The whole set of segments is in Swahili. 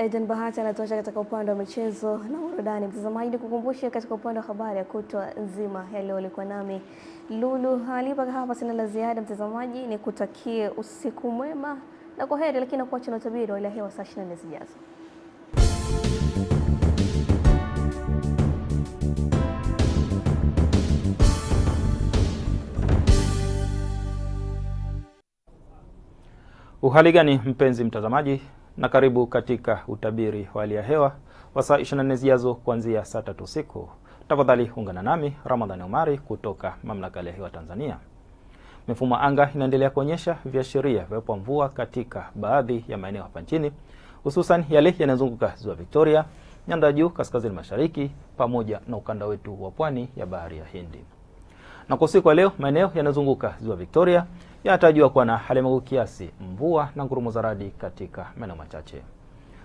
Eden Bahati anatosha katika upande wa michezo na burudani. Mtazamaji, nikukumbushe katika upande wa habari ya kutwa nzima ya leo ulikuwa nami Lulu Halipa. Hapa sina la ziada mtazamaji, nikutakie usiku mwema na kwaheri, lakini nakuacha na utabiri wa hali ya hewa saa 24 zijazo. Uhali gani mpenzi mtazamaji, na karibu katika utabiri wa hali ya hewa wa saa 24 zijazo kuanzia saa 3 usiku. Tafadhali ungana nami Ramadhani Omari kutoka Mamlaka ya Hewa Tanzania. Mifumo anga inaendelea kuonyesha viashiria vya mvua katika baadhi ya maeneo hapa nchini, hususan yale yanayozunguka Ziwa Victoria, nyanda ya juu kaskazini mashariki pamoja na ukanda wetu wa pwani ya Bahari ya Hindi. Na kwa siku ya leo, maeneo yanayozunguka Ziwa Victoria yanatarajiwa kuwa na hali ya mawingu kiasi, mvua na ngurumo za radi katika maeneo machache.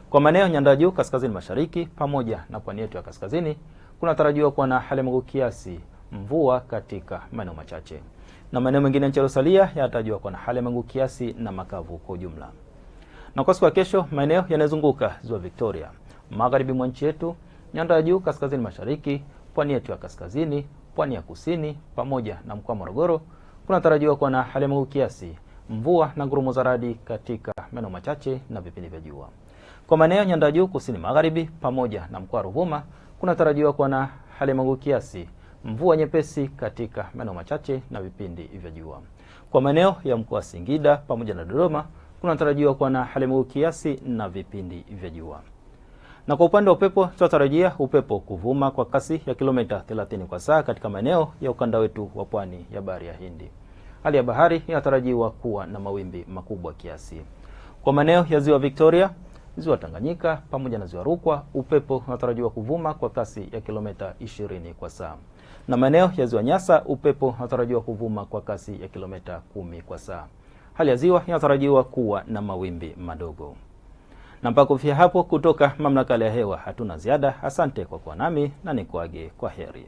Kwa maeneo nyanda juu kaskazini mashariki pamoja na pwani yetu ya kaskazini, kunatarajiwa kuwa na hali ya mawingu kiasi, mvua katika maeneo machache. Na maeneo mengine nchi yaliyosalia yanatarajiwa kuwa na hali ya mawingu kiasi na makavu kwa ujumla. Na kwa siku ya kesho, maeneo yanayozunguka Ziwa Victoria, magharibi mwa nchi yetu, nyanda ya juu kaskazini mashariki, pwani yetu ya kaskazini, pwani ya kusini pamoja na mkoa wa Morogoro, kunatarajiwa kuwa na hali ya mawingu kiasi, mvua na ngurumo za radi katika maeneo machache na vipindi vya jua. Kwa maeneo nyanda juu kusini magharibi pamoja na mkoa wa Ruvuma, kunatarajiwa kuwa na hali ya mawingu kiasi, mvua nyepesi katika maeneo machache na vipindi vya jua. Kwa maeneo ya mkoa wa Singida pamoja na Dodoma, kunatarajiwa kuwa na hali ya mawingu kiasi na vipindi vya jua. Na kwa upande wa upepo, tunatarajia upepo kuvuma kwa kasi ya kilomita 30 kwa saa katika maeneo ya ukanda wetu wa pwani ya Bahari ya Hindi. Hali ya bahari inatarajiwa kuwa na mawimbi makubwa kiasi. Kwa maeneo ya Ziwa Victoria, Ziwa Tanganyika pamoja na Ziwa Rukwa, upepo unatarajiwa kuvuma kwa kasi ya kilomita 20 kwa saa. Na maeneo ya Ziwa Nyasa, upepo unatarajiwa kuvuma kwa kasi ya kilomita 10 kwa saa. Hali ya ziwa inatarajiwa kuwa na mawimbi madogo. Na mpaka kufikia hapo, kutoka Mamlaka ya Hewa hatuna ziada. Asante kwa kuwa nami na nikuage kwa heri.